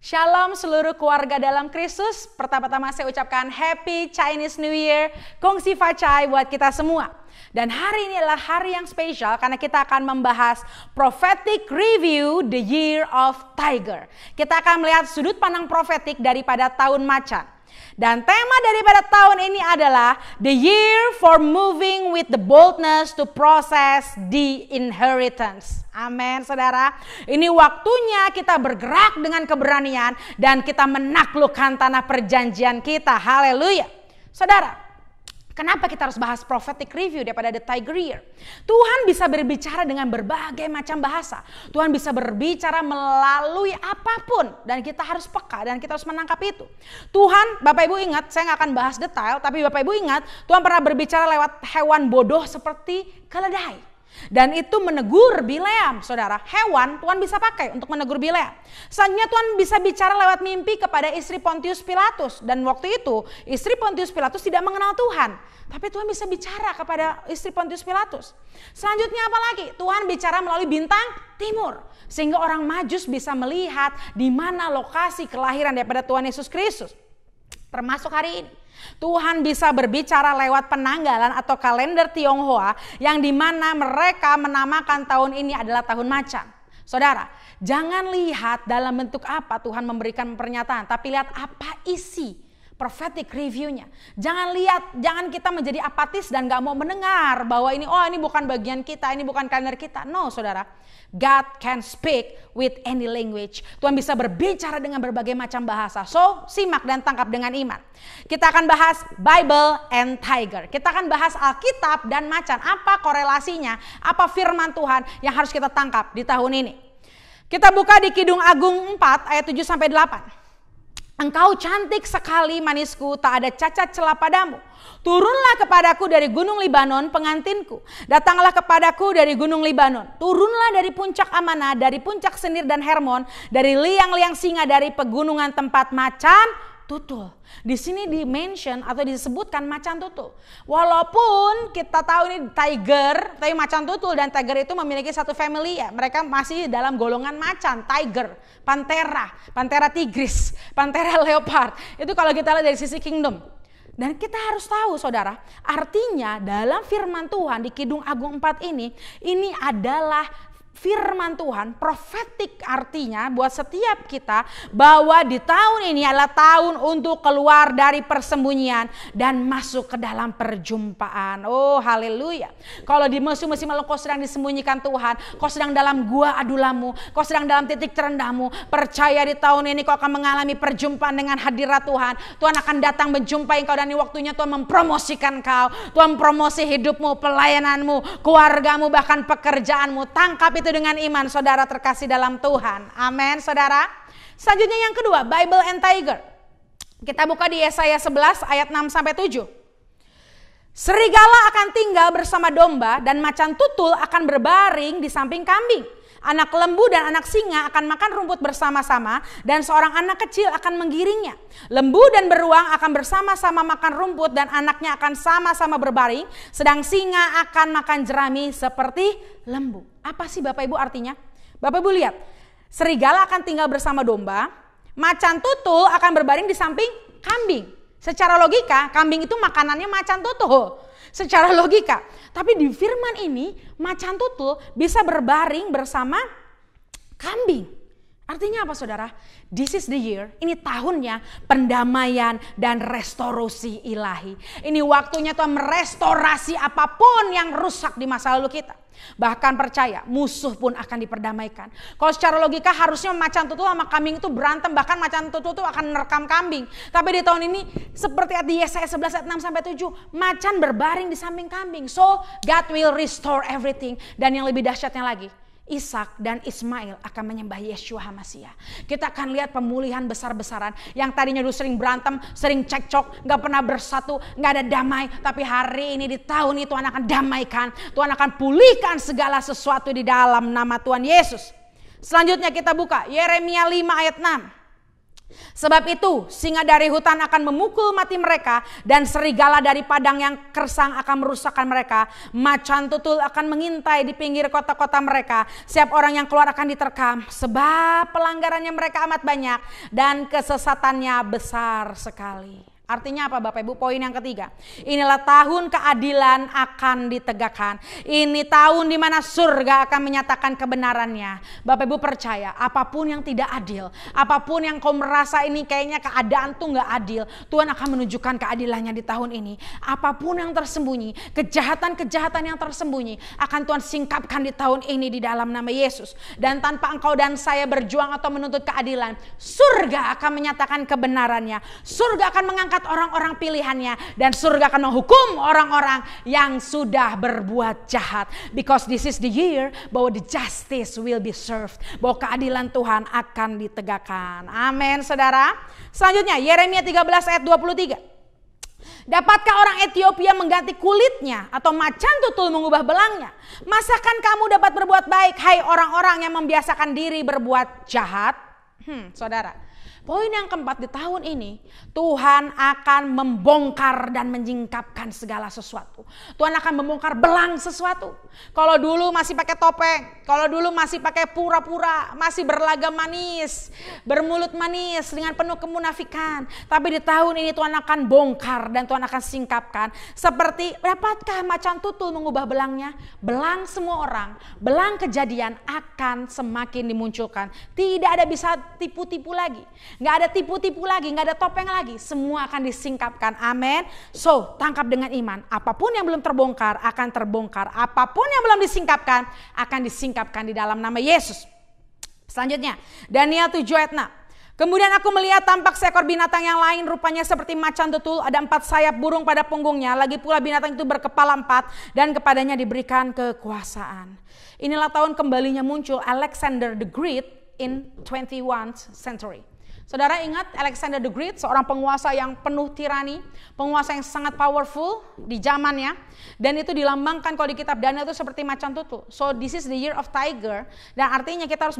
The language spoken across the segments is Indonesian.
Shalom seluruh keluarga dalam Kristus. Pertama-tama saya ucapkan Happy Chinese New Year. Gong Xi Fa Cai buat kita semua. Dan hari ini adalah hari yang spesial karena kita akan membahas Prophetic Review The Year of Tiger. Kita akan melihat sudut pandang profetik daripada tahun macan. Dan tema daripada tahun ini adalah The Year for Moving with the Boldness to Process the Inheritance. Amin, saudara. Ini waktunya kita bergerak dengan keberanian dan kita menaklukkan tanah perjanjian kita. Haleluya. Saudara, kenapa kita harus bahas prophetic review daripada the tiger year? Tuhan bisa berbicara dengan berbagai macam bahasa. Tuhan bisa berbicara melalui apapun. Dan kita harus peka dan kita harus menangkap itu. Tuhan, Bapak Ibu ingat, saya nggak akan bahas detail. Tapi Bapak Ibu ingat, Tuhan pernah berbicara lewat hewan bodoh seperti keledai. Dan itu menegur Bileam, saudara. Hewan Tuhan bisa pakai untuk menegur Bileam. Selanjutnya Tuhan bisa bicara lewat mimpi kepada istri Pontius Pilatus. Dan waktu itu istri Pontius Pilatus tidak mengenal Tuhan. Tapi Tuhan bisa bicara kepada istri Pontius Pilatus. Selanjutnya apa lagi? Tuhan bicara melalui bintang timur. Sehingga orang Majus bisa melihat di mana lokasi kelahiran daripada Tuhan Yesus Kristus. Termasuk hari ini. Tuhan bisa berbicara lewat penanggalan atau kalender Tionghoa yang dimana mereka menamakan tahun ini adalah tahun macan. Saudara, jangan lihat dalam bentuk apa Tuhan memberikan pernyataan, tapi lihat apa isi prophetic reviewnya. Jangan kita menjadi apatis dan gak mau mendengar bahwa ini bukan bagian kita, ini bukan kalender kita. No, saudara. God can speak with any language. Tuhan bisa berbicara dengan berbagai macam bahasa. So, simak dan tangkap dengan iman. Kita akan bahas Bible and Tiger. Kita akan bahas Alkitab dan macan. Apa korelasinya? Apa firman Tuhan yang harus kita tangkap di tahun ini? Kita buka di Kidung Agung 4 ayat 7 sampai 8. Engkau cantik sekali manisku, tak ada cacat celah padamu. Turunlah kepadaku dari gunung Libanon pengantinku. Datanglah kepadaku dari gunung Libanon. Turunlah dari puncak Amanah, dari puncak Senir dan Hermon, dari liang-liang singa, dari pegunungan tempat macan tutul. Di sini di-mention atau disebutkan macan tutul. Walaupun kita tahu ini tiger, tapi macan tutul dan tiger itu memiliki satu family ya. Mereka masih dalam golongan macan, tiger, pantera tigris, pantera leopard. Itu kalau kita lihat dari sisi kingdom. Dan kita harus tahu saudara, artinya dalam firman Tuhan di Kidung Agung 4 ini adalah firman Tuhan, profetik artinya buat setiap kita bahwa di tahun ini adalah tahun untuk keluar dari persembunyian dan masuk ke dalam perjumpaan. Oh haleluya. Kalau di musim-musim lalu kau sedang disembunyikan Tuhan, kau sedang dalam gua adulamu, kau sedang dalam titik terendahmu, percaya di tahun ini kau akan mengalami perjumpaan dengan hadirat Tuhan. Tuhan akan datang menjumpai engkau dan ini waktunya Tuhan mempromosikan kau. Tuhan promosi hidupmu, pelayananmu, keluargamu, bahkan pekerjaanmu. Tangkap itu dengan iman saudara terkasih dalam Tuhan. Amin saudara. Selanjutnya yang kedua, Bible and Tiger. Kita buka di Yesaya 11 ayat 6 sampai 7. Serigala akan tinggal bersama domba dan macan tutul akan berbaring di samping kambing. Anak lembu dan anak singa akan makan rumput bersama-sama dan seorang anak kecil akan menggiringnya. Lembu dan beruang akan bersama-sama makan rumput dan anaknya akan sama-sama berbaring. Sedang singa akan makan jerami seperti lembu. Apa sih Bapak Ibu artinya? Bapak Ibu lihat, serigala akan tinggal bersama domba, macan tutul akan berbaring di samping kambing. Secara logika, kambing itu makanannya macan tutul. Secara logika. Tapi di firman ini, macan tutul bisa berbaring bersama kambing. Artinya apa saudara? This is the year, ini tahunnya pendamaian dan restorasi ilahi. Ini waktunya Tuhan merestorasi apapun yang rusak di masa lalu kita. Bahkan percaya musuh pun akan diperdamaikan. Kalau secara logika harusnya macan tutul sama kambing itu berantem. Bahkan macan tutul itu akan menerkam kambing. Tapi di tahun ini seperti di Yesaya 11 ayat 6 sampai 7. Macan berbaring di samping kambing. So God will restore everything. Dan yang lebih dahsyatnya lagi, Ishak dan Ismail akan menyembah Yeshua HaMashiach. Kita akan lihat pemulihan besar-besaran. Yang tadinya dulu sering berantem, sering cekcok, gak pernah bersatu, gak ada damai. Tapi hari ini di tahun itu Tuhan akan damaikan. Tuhan akan pulihkan segala sesuatu di dalam nama Tuhan Yesus. Selanjutnya kita buka Yeremia 5 ayat 6. Sebab itu singa dari hutan akan memukul mati mereka, dan serigala dari padang yang gersang akan merusakkan mereka. Macan tutul akan mengintai di pinggir kota-kota mereka. Setiap orang yang keluar akan diterkam, sebab pelanggarannya mereka amat banyak dan kesesatannya besar sekali. Artinya apa Bapak Ibu? Poin yang ketiga. Inilah tahun keadilan akan ditegakkan. Ini tahun di mana surga akan menyatakan kebenarannya. Bapak Ibu percaya, apapun yang tidak adil, apapun yang kau merasa ini kayaknya keadaan tuh gak adil, Tuhan akan menunjukkan keadilannya di tahun ini. Apapun yang tersembunyi, kejahatan-kejahatan yang tersembunyi akan Tuhan singkapkan di tahun ini di dalam nama Yesus. Dan tanpa engkau dan saya berjuang atau menuntut keadilan, surga akan menyatakan kebenarannya. Surga akan mengangkat orang-orang pilihannya, dan surga akan menghukum orang-orang yang sudah berbuat jahat. Because this is the year bahwa the justice will be served, bahwa keadilan Tuhan akan ditegakkan. Amin saudara. Selanjutnya Yeremia 13 ayat 23. Dapatkah orang Ethiopia mengganti kulitnya atau macan tutul mengubah belangnya? Masakan kamu dapat berbuat baik, hai orang-orang yang membiasakan diri berbuat jahat? Saudara, poin yang keempat di tahun ini, Tuhan akan membongkar dan menyingkapkan segala sesuatu. Tuhan akan membongkar belang sesuatu. Kalau dulu masih pakai topeng, kalau dulu masih pakai pura-pura, masih berlagak manis, bermulut manis dengan penuh kemunafikan. Tapi di tahun ini Tuhan akan bongkar dan Tuhan akan singkapkan. Seperti dapatkah macan tutul mengubah belangnya? Belang semua orang, belang kejadian akan semakin dimunculkan. Tidak ada bisa tipu-tipu lagi. Nggak ada tipu-tipu lagi, nggak ada topeng lagi. Semua akan disingkapkan. Amin. So, tangkap dengan iman. Apapun yang belum terbongkar akan terbongkar. Apapun yang belum disingkapkan akan disingkapkan di dalam nama Yesus. Selanjutnya, Daniel 7 ayat 6. Kemudian aku melihat tampak seekor binatang yang lain, rupanya seperti macan tutul, ada 4 sayap burung pada punggungnya. Lagi pula binatang itu berkepala 4 dan kepadanya diberikan kekuasaan. Inilah tahun kembalinya muncul Alexander the Great in 21st century. Saudara ingat Alexander the Great, seorang penguasa yang penuh tirani, penguasa yang sangat powerful di zamannya, dan itu dilambangkan kalau di kitab Daniel itu seperti macan tutul. So this is the year of tiger, dan artinya kita harus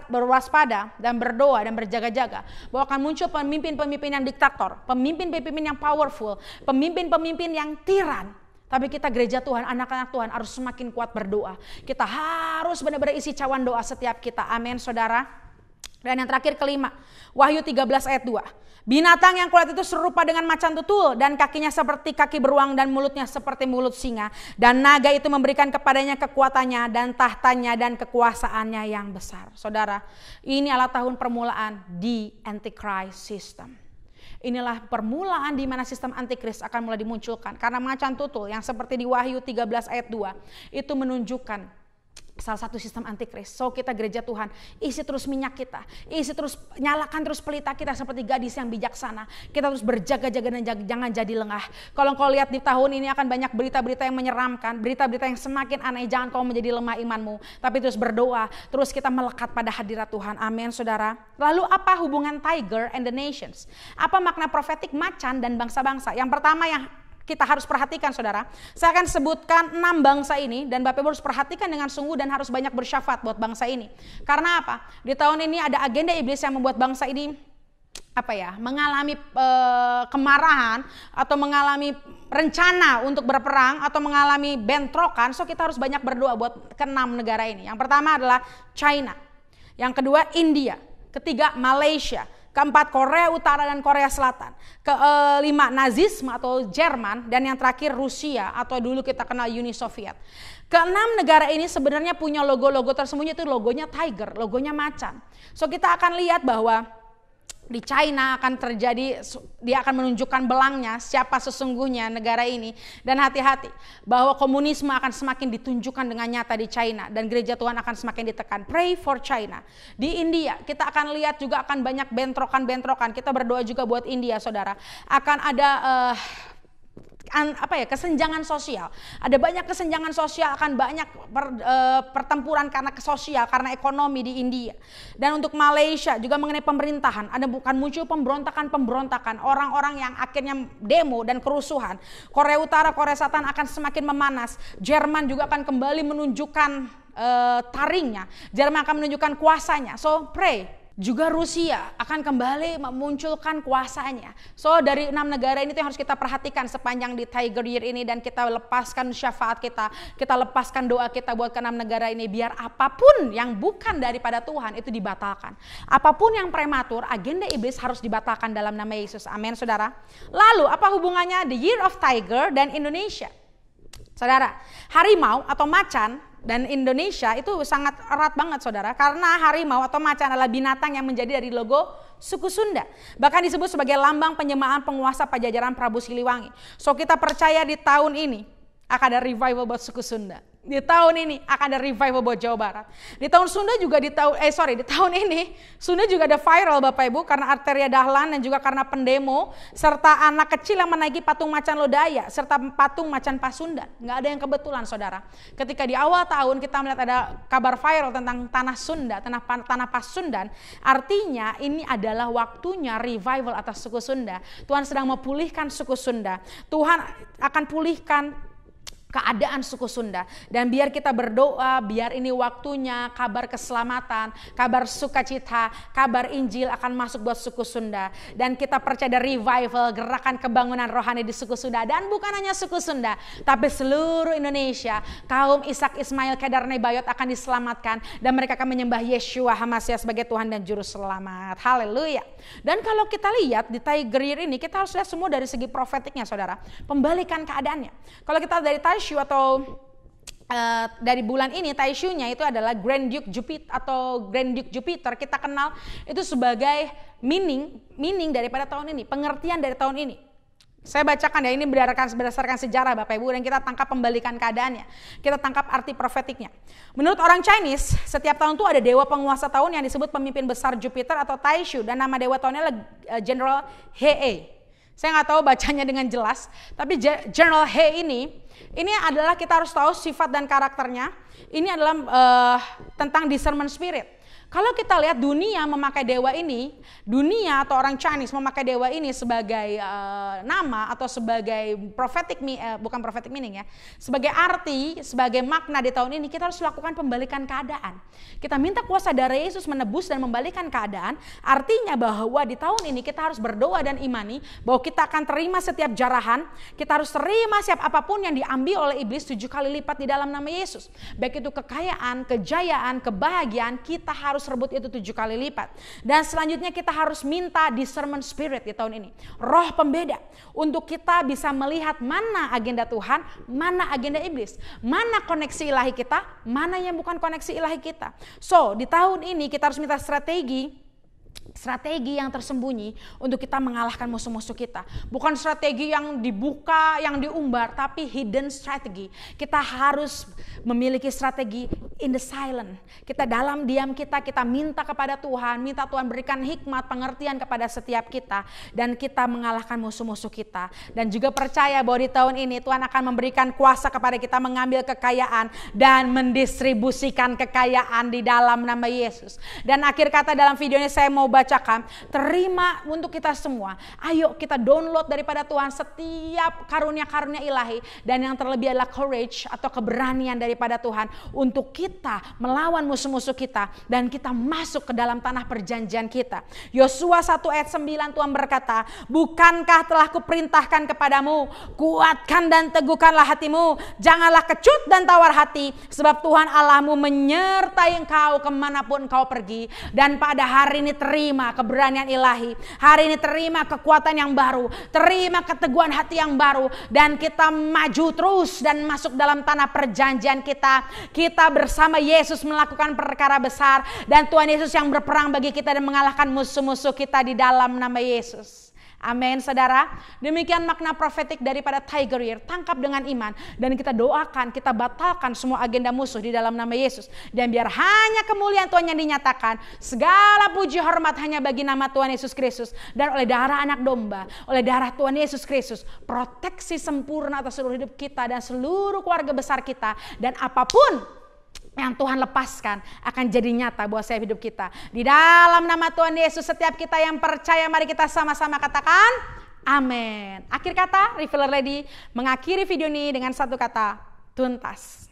berwaspada dan berdoa dan berjaga-jaga bahwa akan muncul pemimpin-pemimpin yang diktator, pemimpin-pemimpin yang powerful, pemimpin-pemimpin yang tiran. Tapi kita gereja Tuhan, anak-anak Tuhan harus semakin kuat berdoa. Kita harus benar-benar isi cawan doa setiap kita. Amin saudara. Dan yang terakhir kelima, Wahyu 13 ayat 2. Binatang yang kuat itu serupa dengan macan tutul, dan kakinya seperti kaki beruang dan mulutnya seperti mulut singa. Dan naga itu memberikan kepadanya kekuatannya dan tahtanya dan kekuasaannya yang besar. Saudara, ini adalah tahun permulaan di Antichrist system. Inilah permulaan di mana sistem antikris akan mulai dimunculkan. Karena macan tutul yang seperti di Wahyu 13 ayat 2 itu menunjukkan salah satu sistem antikris. So kita gereja Tuhan, isi terus minyak kita, isi terus, nyalakan terus pelita kita seperti gadis yang bijaksana. Kita terus berjaga-jaga dan jangan jadi lengah. Kalau kau lihat di tahun ini akan banyak berita-berita yang menyeramkan, berita-berita yang semakin aneh. Jangan kau menjadi lemah imanmu, tapi terus berdoa, terus kita melekat pada hadirat Tuhan. Amin saudara. Lalu apa hubungan tiger and the nations? Apa makna profetik macan dan bangsa-bangsa? Yang pertama yang kita harus perhatikan saudara, saya akan sebutkan 6 bangsa ini, dan Bapak Ibu harus perhatikan dengan sungguh dan harus banyak bersyafaat buat bangsa ini. Karena apa? Di tahun ini ada agenda iblis yang membuat bangsa ini mengalami kemarahan atau mengalami rencana untuk berperang atau mengalami bentrokan. So kita harus banyak berdoa buat ke-6 negara ini. Yang pertama adalah China, yang kedua India, ketiga Malaysia, keempat Korea Utara dan Korea Selatan, kelima nazisme atau Jerman, dan yang terakhir Rusia atau dulu kita kenal Uni Soviet. Keenam negara ini sebenarnya punya logo-logo tersembunyi, itu logonya tiger, logonya macan. So kita akan lihat bahwa di China akan terjadi, dia akan menunjukkan belangnya siapa sesungguhnya negara ini. Dan hati-hati bahwa komunisme akan semakin ditunjukkan dengan nyata di China, dan gereja Tuhan akan semakin ditekan. Pray for China. Di India kita akan lihat juga akan banyak bentrokan-bentrokan. Kita berdoa juga buat India saudara. Akan ada kesenjangan sosial. Ada banyak kesenjangan sosial, akan banyak pertempuran karena sosial, karena ekonomi di India. Dan untuk Malaysia juga mengenai pemerintahan, ada bukan muncul pemberontakan, orang-orang yang akhirnya demo dan kerusuhan. Korea Utara, Korea Selatan akan semakin memanas. Jerman juga akan kembali menunjukkan taringnya. Jerman akan menunjukkan kuasanya. So pray. juga Rusia akan kembali memunculkan kuasanya. So dari 6 negara ini tuh yang harus kita perhatikan sepanjang di Tiger Year ini, dan kita lepaskan syafaat kita lepaskan doa kita buat ke 6 negara ini, biar apapun yang bukan daripada Tuhan itu dibatalkan. Apapun yang prematur, agenda iblis harus dibatalkan dalam nama Yesus. Amin, saudara. Lalu apa hubungannya The Year of Tiger dan Indonesia? Saudara, harimau atau macan dan Indonesia itu sangat erat banget, saudara, karena harimau atau macan adalah binatang yang menjadi dari logo suku Sunda. Bahkan disebut sebagai lambang penyembahan penguasa Pajajaran Prabu Siliwangi. So kita percaya di tahun ini akan ada revival buat suku Sunda. Di tahun ini akan ada revival buat Jawa Barat. Di tahun Sunda juga di tahun ini Sunda juga ada viral Bapak Ibu, karena Arteria Dahlan dan juga karena pendemo serta anak kecil yang menaiki patung macan Lodaya serta patung macan Pasundan. Nggak ada yang kebetulan, saudara. Ketika di awal tahun kita melihat ada kabar viral tentang tanah Sunda, tanah Pasundan, artinya ini adalah waktunya revival atas suku Sunda. Tuhan sedang memulihkan suku Sunda. Tuhan akan pulihkan keadaan suku Sunda, dan biar kita berdoa, biar ini waktunya kabar keselamatan, kabar sukacita, kabar Injil akan masuk buat suku Sunda, dan kita percaya ada revival, gerakan kebangunan rohani di suku Sunda, dan bukan hanya suku Sunda, tapi seluruh Indonesia, kaum Ishak Ismail Kedar Nebayot akan diselamatkan, dan mereka akan menyembah Yeshua HaMashiach sebagai Tuhan dan Juru Selamat. Haleluya. Dan kalau kita lihat di Tiger Year ini, kita harus lihat semua dari segi profetiknya, saudara, pembalikan keadaannya. Kalau kita dari Taishu atau dari bulan ini, Taishu-nya itu adalah Grand Duke Jupiter atau Grand Duke Jupiter, kita kenal itu sebagai meaning daripada tahun ini, pengertian dari tahun ini. Saya bacakan ya, ini berdasarkan sejarah Bapak Ibu, dan kita tangkap pembalikan keadaannya. Kita tangkap arti profetiknya. Menurut orang Chinese, setiap tahun tuh ada dewa penguasa tahun yang disebut pemimpin besar Jupiter atau Taishu, dan nama dewa tahunnya adalah General He. Saya nggak tahu bacanya dengan jelas, tapi General He ini adalah, kita harus tahu sifat dan karakternya. Ini adalah tentang discernment spirit. Kalau kita lihat dunia memakai dewa ini, dunia atau orang Chinese memakai dewa ini sebagai nama atau sebagai bukan prophetic meaning ya, sebagai arti, sebagai makna di tahun ini, kita harus lakukan pembalikan keadaan. Kita minta kuasa darah Yesus menebus dan membalikan keadaan. Artinya bahwa di tahun ini kita harus berdoa dan imani bahwa kita akan terima setiap jarahan, kita harus terima siap apapun yang diambil oleh iblis 7 kali lipat di dalam nama Yesus. Baik itu kekayaan, kejayaan, kebahagiaan, kita harus rebut itu 7 kali lipat. Dan selanjutnya kita harus minta discernment spirit di tahun ini, roh pembeda, untuk kita bisa melihat mana agenda Tuhan, mana agenda iblis, mana koneksi ilahi kita, mana yang bukan koneksi ilahi kita. So di tahun ini kita harus minta strategi yang tersembunyi untuk kita mengalahkan musuh-musuh kita. Bukan strategi yang dibuka, yang diumbar, tapi hidden strategy. Kita harus memiliki strategi in the silent. Kita dalam diam kita minta kepada Tuhan, minta Tuhan berikan hikmat, pengertian kepada setiap kita, dan kita mengalahkan musuh-musuh kita. Dan juga percaya bahwa di tahun ini Tuhan akan memberikan kuasa kepada kita mengambil kekayaan dan mendistribusikan kekayaan di dalam nama Yesus. Dan akhir kata dalam video ini saya mau bacakan, terima untuk kita semua. Ayo kita download daripada Tuhan setiap karunia-karunia ilahi, dan yang terlebih adalah courage atau keberanian daripada Tuhan untuk kita melawan musuh-musuh kita dan kita masuk ke dalam tanah perjanjian kita. Yosua 1 ayat 9 Tuhan berkata, bukankah telah kuperintahkan kepadamu, kuatkan dan teguhkanlah hatimu, janganlah kecut dan tawar hati, sebab Tuhan Allahmu menyertai engkau kemanapun engkau pergi. Dan pada hari ini terima keberanian ilahi, hari ini terima kekuatan yang baru, terima keteguhan hati yang baru, dan kita maju terus dan masuk dalam tanah perjanjian kita. Kita bersama Yesus melakukan perkara besar, dan Tuhan Yesus yang berperang bagi kita dan mengalahkan musuh-musuh kita di dalam nama Yesus. Amin, saudara. Demikian makna profetik daripada Tiger Year. Tangkap dengan iman dan kita doakan, kita batalkan semua agenda musuh di dalam nama Yesus. Dan biar hanya kemuliaan Tuhan yang dinyatakan, segala puji hormat hanya bagi nama Tuhan Yesus Kristus, dan oleh darah anak domba, oleh darah Tuhan Yesus Kristus, proteksi sempurna atas seluruh hidup kita dan seluruh keluarga besar kita, dan apapun yang Tuhan lepaskan akan jadi nyata buat saya hidup kita. Di dalam nama Tuhan Yesus, setiap kita yang percaya, mari kita sama-sama katakan amin. Akhir kata, Refiller Lady mengakhiri video ini dengan satu kata, tuntas.